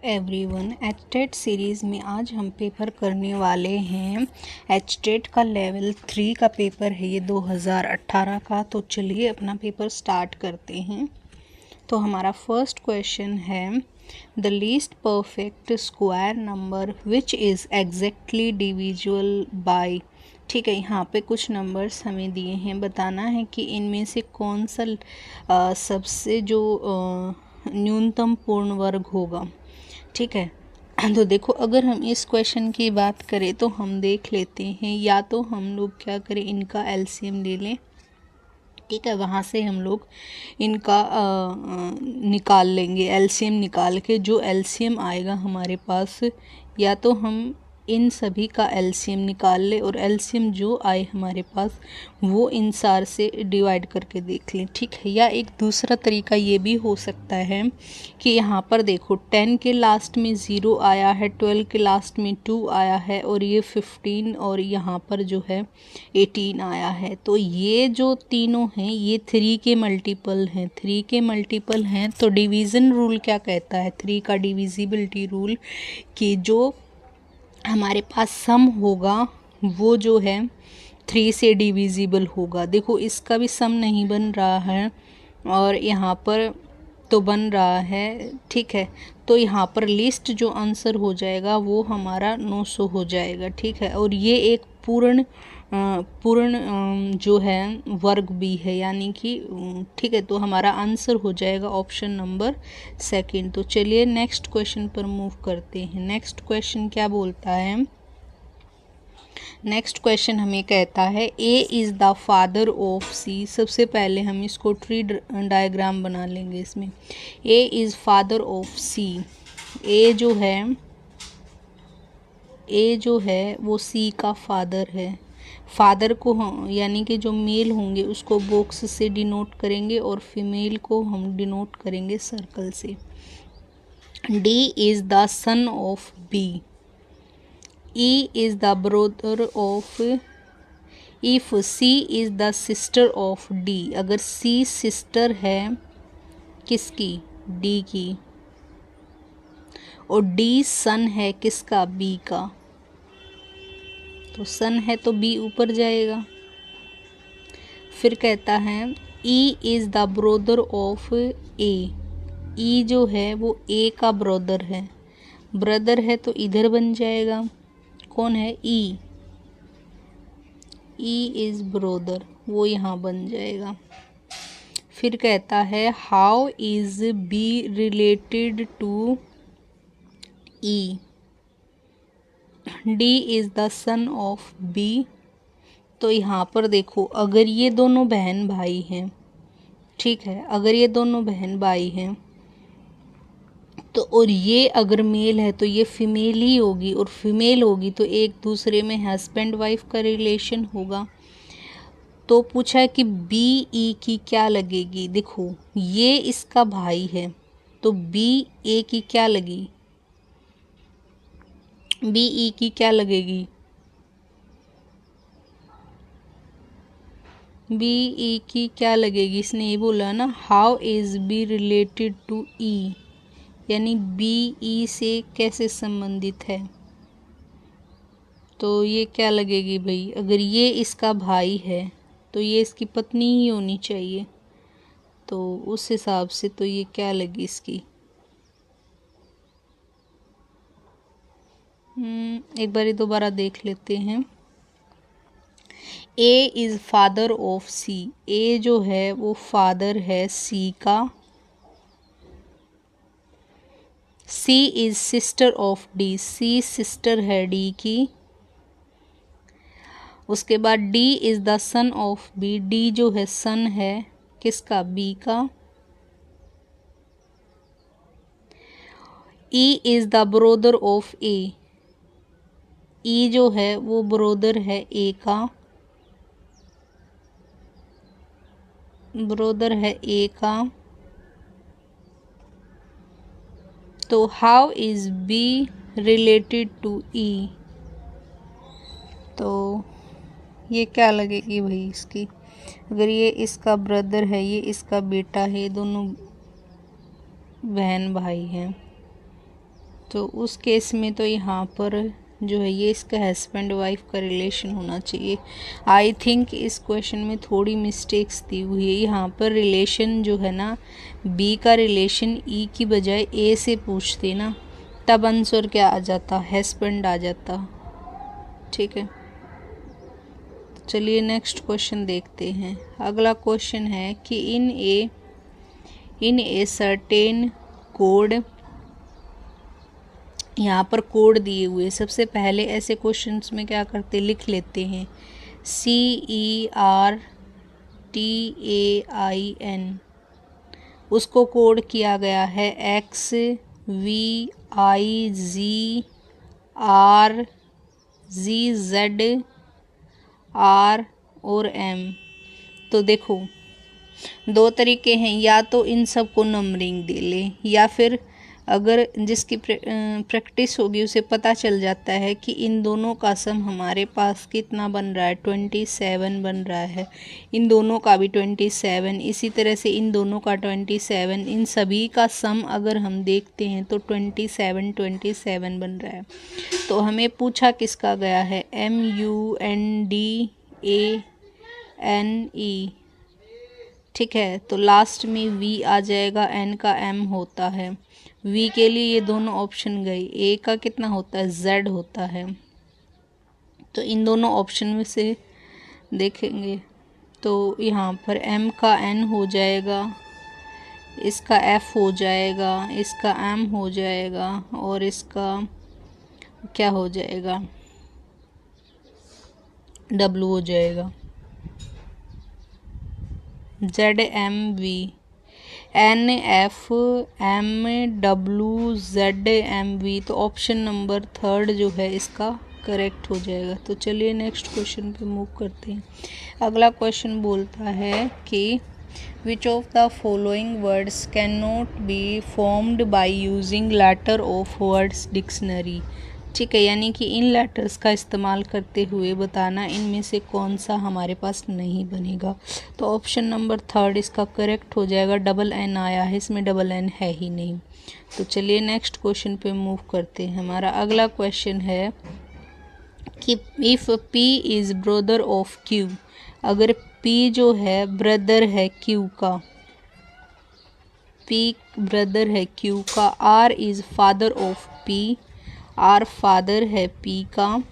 Everyone, HTET series में आज हम पेपर करने वाले हैं। एचटेट का लेवल 3 का पेपर है ये 2018 का। तो चलिए अपना पेपर स्टार्ट करते हैं। तो हमारा फर्स्ट क्वेश्चन है the least perfect square number which is exactly divisible by. ठीक है, यहाँ पे कुछ नंबर्स हमें दिए हैं, बताना है कि इनमें से कौन सा सबसे जो न्यूनतम पूर्ण वर्ग होगा। ठीक है, तो देखो अगर हम इस क्वेश्चन की बात करें तो हम देख लेते हैं, या तो हम लोग क्या करें, इनका एलसीएम ले लें। ठीक है, वहाँ से हम लोग इनका निकाल लेंगे, एलसीएम निकाल के जो एलसीएम आएगा हमारे पास, या तो हम इन सभी का एलसीएम निकाल ले और एलसीएम जो आए हमारे पास वो इन सार से डिवाइड करके देख लें। ठीक है, या एक दूसरा तरीका ये भी हो सकता है कि यहाँ पर देखो 10 के लास्ट में 0 आया है, 12 के लास्ट में 2 आया है और ये 15 और यहाँ पर जो है 18 आया है। तो ये जो तीनों हैं ये 3 के मल्टीपल हैं, 3 के मल्टीपल हैं। तो डिवीज़न रूल क्या कहता है, 3 का डिविजिबिलिटी रूल, कि जो हमारे पास सम होगा वो जो है 3 से डिविजिबल होगा। देखो इसका भी सम नहीं बन रहा है और यहाँ पर तो बन रहा है। ठीक है, तो यहाँ पर लिस्ट जो आंसर हो जाएगा वो हमारा 900 हो जाएगा। ठीक है, और ये एक पूर्ण जो है वर्ग भी है, यानी कि ठीक है, तो हमारा आंसर हो जाएगा ऑप्शन नंबर सेकंड। तो चलिए नेक्स्ट क्वेश्चन पर मूव करते हैं। नेक्स्ट क्वेश्चन क्या बोलता है, नेक्स्ट क्वेश्चन हमें कहता है A is the father of C. सबसे पहले हम इसको ट्री डायग्राम बना लेंगे। इसमें A is father of C, A जो है वो सी का फादर है। फादर को हम यानी कि जो मेल होंगे उसको बॉक्स से डिनोट करेंगे और फीमेल को हम डिनोट करेंगे सर्कल से। D is the son of B, E is the brother of, if C is the sister of D, अगर C सिस्टर है किसकी, D की, और D सन है किसका, B का, तो सन है तो B ऊपर जाएगा। फिर कहता है E is the brother of A, E जो है वो A का ब्रदर है, ब्रदर है तो इधर बन जाएगा, कौन है, ई, ई इज़ ब्रोदर, वो यहाँ बन जाएगा। फिर कहता है how is B related to E, D is the son of B. तो यहाँ पर देखो अगर ये दोनों बहन भाई हैं, ठीक है, अगर ये दोनों बहन भाई हैं तो, और ये अगर मेल है तो ये फीमेल ही होगी, और फीमेल होगी तो एक दूसरे में हस्बैंड वाइफ का रिलेशन होगा। तो पूछा है कि बी ई की क्या लगेगी। देखो ये इसका भाई है तो बी ए की क्या लगी, बी ई की क्या लगेगी, बी ई की क्या लगेगी। इसने ये बोला ना how is B related to E, यानी बी ई से कैसे संबंधित है। तो ये क्या लगेगी भाई, अगर ये इसका भाई है तो ये इसकी पत्नी ही होनी चाहिए, तो उस हिसाब से तो ये क्या लगी इसकी। एक बार दोबारा देख लेते हैं। A is father of C, A जो है वो फादर है सी का। C is sister of D, C sister है डी की। उसके बाद D is the son of B, D जो है सन है किसका, बी का। E is the brother of A, E जो है वो ब्रोदर है ए का, ब्रोदर है ए का। तो how is B related to E, तो ये क्या लगेगी भाई इसकी, अगर ये इसका ब्रदर है, ये इसका बेटा है, ये दोनों बहन भाई हैं, तो उस केस में तो यहाँ पर जो है ये इसका हस्बैंड वाइफ का रिलेशन होना चाहिए। आई थिंक इस क्वेश्चन में थोड़ी मिस्टेक्स दी हुई है। यहाँ पर रिलेशन जो है ना, बी का रिलेशन ई की बजाय ए से पूछते ना, तब आंसर क्या आ जाता, हस्बैंड आ जाता। ठीक है, चलिए नेक्स्ट क्वेश्चन देखते हैं। अगला क्वेश्चन है कि इन ए सर्टेन कोड, यहाँ पर कोड दिए हुए। सबसे पहले ऐसे क्वेश्चंस में क्या करते, लिख लेते हैं CERTAIN, उसको कोड किया गया है XVIZRZR और M। तो देखो दो तरीके हैं, या तो इन सब को नंबरिंग दे ले, या फिर अगर जिसकी प्रैक्टिस होगी उसे पता चल जाता है कि इन दोनों का सम हमारे पास कितना बन रहा है, 27 बन रहा है, इन दोनों का भी 27, इसी तरह से इन दोनों का 27, इन सभी का सम अगर हम देखते हैं तो 27 बन रहा है। तो हमें पूछा किसका गया है, MUNDANE। ठीक है, तो लास्ट में V आ जाएगा, N का M होता है, V के लिए ये दोनों ऑप्शन गए, A का कितना होता है, Z होता है। तो इन दोनों ऑप्शन में से देखेंगे तो यहाँ पर M का N हो जाएगा, इसका F हो जाएगा, इसका M हो जाएगा और इसका क्या हो जाएगा, W हो जाएगा, ZMV, NFMWZMV। तो ऑप्शन नंबर 3 जो है इसका करेक्ट हो जाएगा। तो चलिए नेक्स्ट क्वेश्चन पे मूव करते हैं। अगला क्वेश्चन बोलता है कि which of the following words can not be formed by using letter of words dictionary. ठीक है, यानी कि इन लेटर्स का इस्तेमाल करते हुए बताना इनमें से कौन सा हमारे पास नहीं बनेगा। तो ऑप्शन नंबर 3 इसका करेक्ट हो जाएगा। NN आया है, इसमें NN है ही नहीं। तो चलिए नेक्स्ट क्वेश्चन पे मूव करते हैं। हमारा अगला क्वेश्चन है कि if P is brother of Q, अगर P जो है ब्रदर है Q का, P ब्रदर है Q का, R is father of P, R father है P का,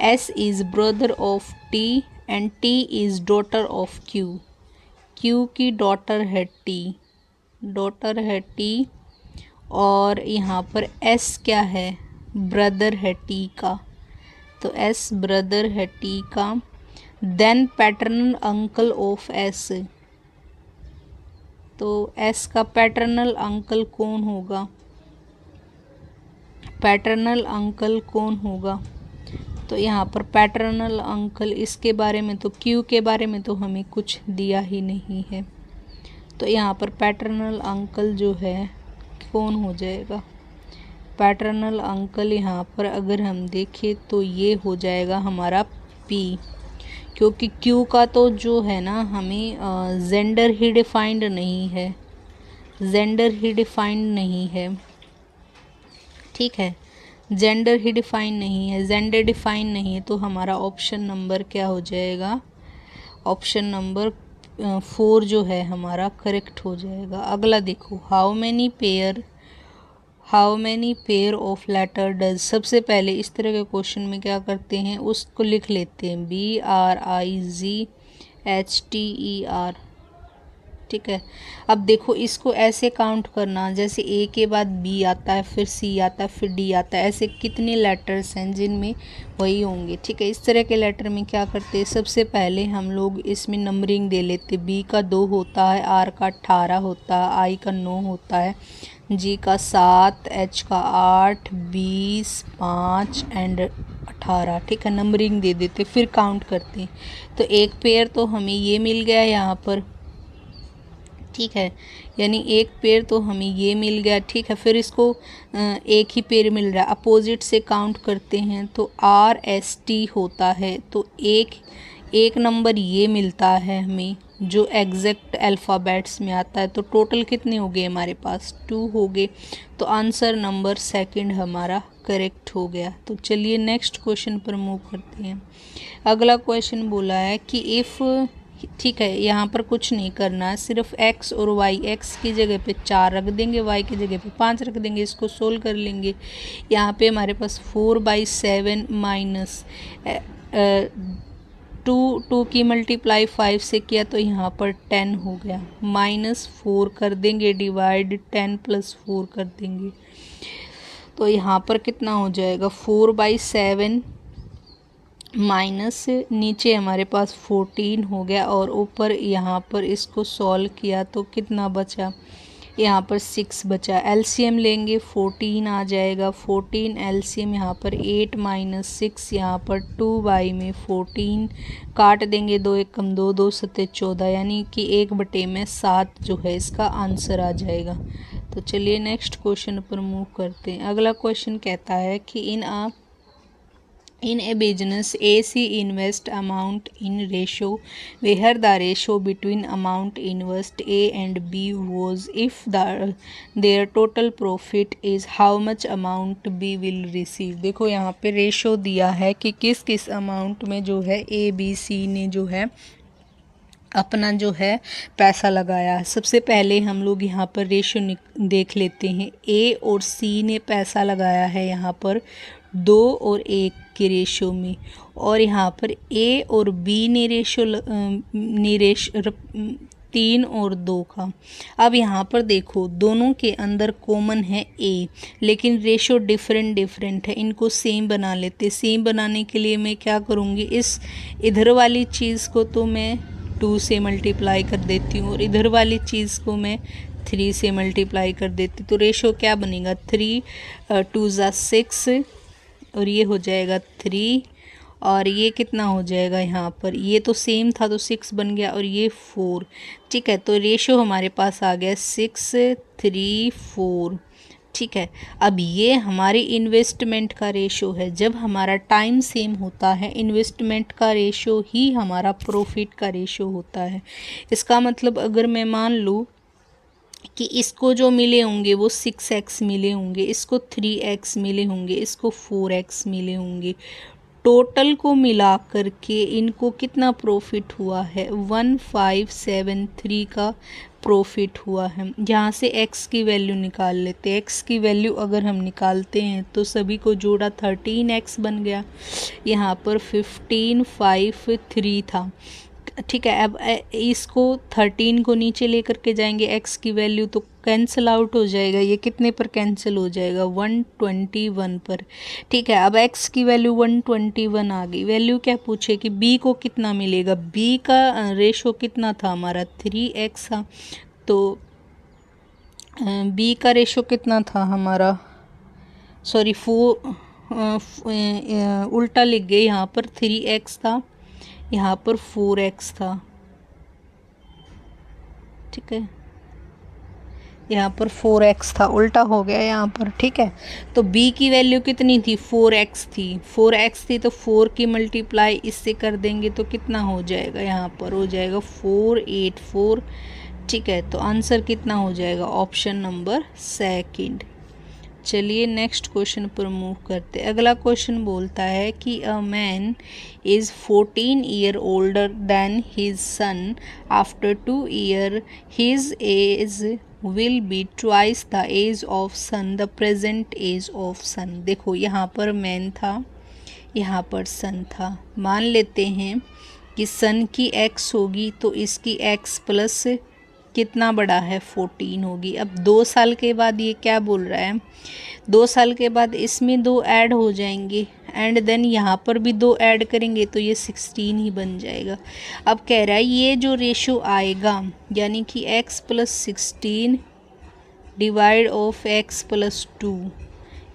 S is brother of T and T is daughter of Q, Q की डॉटर है T, और यहाँ पर S क्या है, ब्रदर है T का, तो S ब्रदर है T का। Then paternal uncle of S, तो S का पैटर्नल अंकल कौन होगा, तो यहाँ पर पैटर्नल अंकल, इसके बारे में तो Q के बारे में तो हमें कुछ दिया ही नहीं है। तो यहाँ पर पैटर्नल अंकल जो है कौन हो जाएगा, पैटर्नल अंकल यहाँ पर अगर हम देखें तो ये हो जाएगा हमारा P, क्योंकि Q का तो जो है ना हमें जेंडर ही डिफाइंड नहीं है, ठीक है, जेंडर डिफाइन नहीं है, तो हमारा ऑप्शन नंबर क्या हो जाएगा, ऑप्शन नंबर 4 जो है हमारा करेक्ट हो जाएगा। अगला देखो, how many pair of letter does. सबसे पहले इस तरह के क्वेश्चन में क्या करते हैं, उसको लिख लेते हैं BRIZHTER। ठीक है, अब देखो इसको ऐसे काउंट करना, जैसे A के बाद B आता है, फिर C आता है, फिर D आता है, ऐसे कितने लेटर्स हैं जिनमें वही होंगे। ठीक है, इस तरह के लेटर में क्या करते हैं, सबसे पहले हम लोग इसमें नंबरिंग दे लेते। B का 2 होता है, R का 18 होता है, I का 9 होता है, G का 7, H का 8, 20, 5 एंड 18। ठीक है, नंबरिंग दे देते, फिर काउंट करते हैं। तो एक पेयर तो हमें ये मिल गया यहाँ पर, ठीक है, यानी एक पेयर तो हमें ये मिल गया। ठीक है, फिर इसको एक ही पेयर मिल रहा है, अपोजिट से काउंट करते हैं तो RST होता है, तो एक एक नंबर ये मिलता है हमें जो एग्जैक्ट अल्फ़ाबेट्स में आता है। तो टोटल कितने हो गए हमारे पास, 2 हो गए। तो आंसर नंबर सेकंड हमारा करेक्ट हो गया। तो चलिए नेक्स्ट क्वेश्चन पर मूव करते हैं। अगला क्वेश्चन बोला है कि इफ़, ठीक है, यहाँ पर कुछ नहीं करना है, सिर्फ x और y, x की जगह पे 4 रख देंगे, y की जगह पे 5 रख देंगे, इसको सोल्व कर लेंगे। यहाँ पे हमारे पास 4/7 माइनस 2 की मल्टीप्लाई 5 से किया तो यहाँ पर 10 हो गया, -4 कर देंगे डिवाइड 10 + 4 कर देंगे। तो यहाँ पर कितना हो जाएगा, 4/7 माइनस नीचे हमारे पास 14 हो गया, और ऊपर यहाँ पर इसको सॉल्व किया तो कितना बचा, यहाँ पर 6 बचा। एलसीएम लेंगे 14 आ जाएगा, 14 एलसीएम यहाँ पर 8 - 6, यहाँ पर 2 में 14 काट देंगे, 2 एकम 2, 2 सत्ते 14, यानी कि 1/7 जो है इसका आंसर आ जाएगा। तो चलिए नेक्स्ट क्वेश्चन पर मूव करते हैं। अगला क्वेश्चन कहता है कि in a business AC invest amount in ratio where the ratio between amount invest A and B was, if their total profit is how much amount B will receive। देखो यहाँ पे ratio दिया है कि किस किस अमाउंट में जो है A B C ने जो है अपना जो है पैसा लगाया। सबसे पहले हम लोग यहाँ पर रेशो देख लेते हैं। A और C ने पैसा लगाया है यहाँ पर 2 और 1 के रेशो में, और यहाँ पर A और B ने रेशो 3 और 2 का। अब यहाँ पर देखो दोनों के अंदर कॉमन है A, लेकिन रेशो डिफरेंट है, इनको सेम बना लेते। सेम बनाने के लिए मैं क्या करूँगी, इस इधर वाली चीज़ को तो मैं 2 से मल्टीप्लाई कर देती हूँ और इधर वाली चीज़ को मैं 3 से मल्टीप्लाई कर देती। तो रेशो क्या बनेगा, 3 2 = 6, और ये हो जाएगा 3, और ये कितना हो जाएगा, यहाँ पर ये तो सेम था तो 6 बन गया, और ये 4। ठीक है, तो रेशो हमारे पास आ गया 6 3 4। ठीक है, अब ये हमारी इन्वेस्टमेंट का रेशो है। जब हमारा टाइम सेम होता है, इन्वेस्टमेंट का रेशो ही हमारा प्रॉफिट का रेशो होता है। इसका मतलब अगर मैं मान लूँ कि इसको जो मिले होंगे वो 6x मिले होंगे, इसको 3x मिले होंगे, इसको 4x मिले होंगे, टोटल को मिला करके इनको कितना प्रॉफिट हुआ है, 1573 का प्रॉफिट हुआ है। यहाँ से x की वैल्यू निकाल लेते हैं। x की वैल्यू अगर हम निकालते हैं तो सभी को जोड़ा 13x बन गया, यहाँ पर 1553 था। ठीक है, अब इसको 13 को नीचे लेकर के जाएंगे, x की वैल्यू तो कैंसिल आउट हो जाएगा, ये कितने पर कैंसिल हो जाएगा, 121 पर। ठीक है, अब x की वैल्यू 121 आ गई। वैल्यू क्या पूछे कि b को कितना मिलेगा, b का रेशो कितना था हमारा 3x था, तो b का रेशो कितना था हमारा, सॉरी 4 उल्टा लिख गए, यहाँ पर 3x था, यहाँ पर 4x था। ठीक है, यहाँ पर 4x था, उल्टा हो गया यहाँ पर। ठीक है, तो b की वैल्यू कितनी थी, 4x थी, 4x थी, तो 4 की मल्टीप्लाई इससे कर देंगे तो कितना हो जाएगा, यहाँ पर हो जाएगा 484। ठीक है, तो आंसर कितना हो जाएगा, ऑप्शन नंबर सेकंड। चलिए नेक्स्ट क्वेश्चन पर मूव करते हैं। अगला क्वेश्चन बोलता है कि a man is 14 year older than his son, after 2 year his age will be twice the age of son, the present age of son. देखो यहाँ पर मैन था, यहाँ पर सन था। मान लेते हैं कि सन की x होगी तो इसकी x प्लस कितना बड़ा है, 14 होगी। अब 2 साल के बाद ये क्या बोल रहा है, 2 साल के बाद इसमें 2 ऐड हो जाएंगे, एंड देन यहाँ पर भी 2 ऐड करेंगे तो ये 16 ही बन जाएगा। अब कह रहा है ये जो रेशो आएगा, यानी कि x + 16 डिवाइड ऑफ x + 2,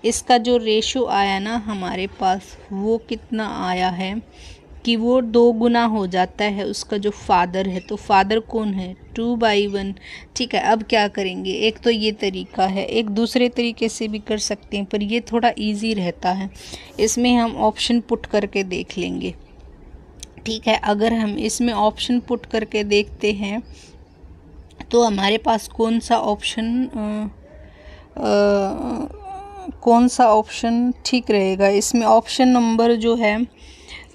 इसका जो रेशो आया ना हमारे पास, वो कितना आया है कि वो 2 गुना हो जाता है उसका जो फादर है। तो फादर कौन है, 2/1। ठीक है, अब क्या करेंगे, एक तो ये तरीका है, एक दूसरे तरीके से भी कर सकते हैं, पर ये थोड़ा इजी रहता है। इसमें हम ऑप्शन पुट करके देख लेंगे। ठीक है, अगर हम इसमें ऑप्शन पुट करके देखते हैं तो हमारे पास कौन सा ऑप्शन ठीक रहेगा। इसमें ऑप्शन नंबर जो है,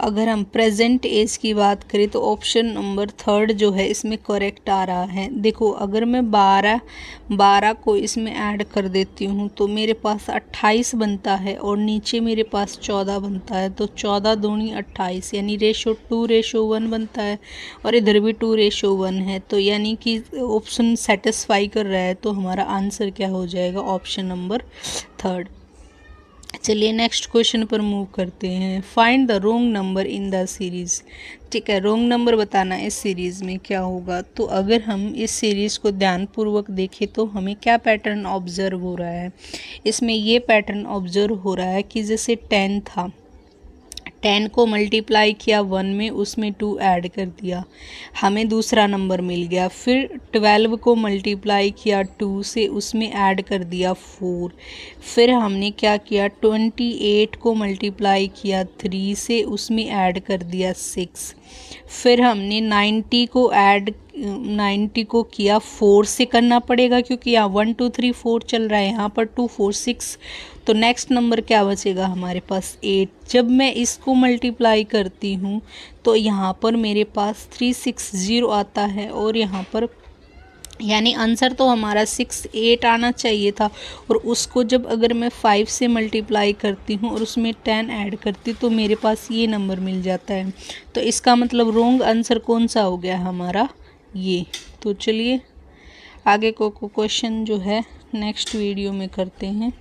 अगर हम प्रेजेंट एज की बात करें तो ऑप्शन नंबर 3 जो है इसमें करेक्ट आ रहा है। देखो, अगर मैं 12 को इसमें ऐड कर देती हूँ तो मेरे पास 28 बनता है और नीचे मेरे पास 14 बनता है। तो 14 दूनी 28 यानी रेशो 2:1 बनता है और इधर भी 2:1 है। तो यानी कि ऑप्शन सेटिस्फाई कर रहा है। तो हमारा आंसर क्या हो जाएगा, ऑप्शन नंबर 3। चलिए नेक्स्ट क्वेश्चन पर मूव करते हैं। Find the wrong number in the series. ठीक है, रोंग नंबर बताना इस सीरीज़ में क्या होगा। तो अगर हम इस सीरीज़ को ध्यानपूर्वक देखें तो हमें क्या पैटर्न ऑब्जर्व हो रहा है। इसमें ये पैटर्न ऑब्जर्व हो रहा है कि जैसे 10 था, 10 को मल्टीप्लाई किया 1 में, उसमें 2 ऐड कर दिया, हमें दूसरा नंबर मिल गया। फिर 12 को मल्टीप्लाई किया 2 से, उसमें ऐड कर दिया 4। फिर हमने क्या किया, 28 को मल्टीप्लाई किया 3 से, उसमें ऐड कर दिया 6। फिर हमने 90 को किया 4 से करना पड़ेगा क्योंकि यहाँ 1 2 3 4 चल रहा है, यहाँ पर 2 4 6। तो नेक्स्ट नंबर क्या बचेगा हमारे पास, 8। जब मैं इसको मल्टीप्लाई करती हूँ तो यहाँ पर मेरे पास 360 आता है और यहाँ पर यानी आंसर तो हमारा 68 आना चाहिए था। और उसको जब अगर मैं 5 से मल्टीप्लाई करती हूँ और उसमें 10 ऐड करती तो मेरे पास ये नंबर मिल जाता है। तो इसका मतलब रोंग आंसर कौन सा हो गया हमारा, ये। तो चलिए आगे को क्वेश्चन जो है नेक्स्ट वीडियो में करते हैं।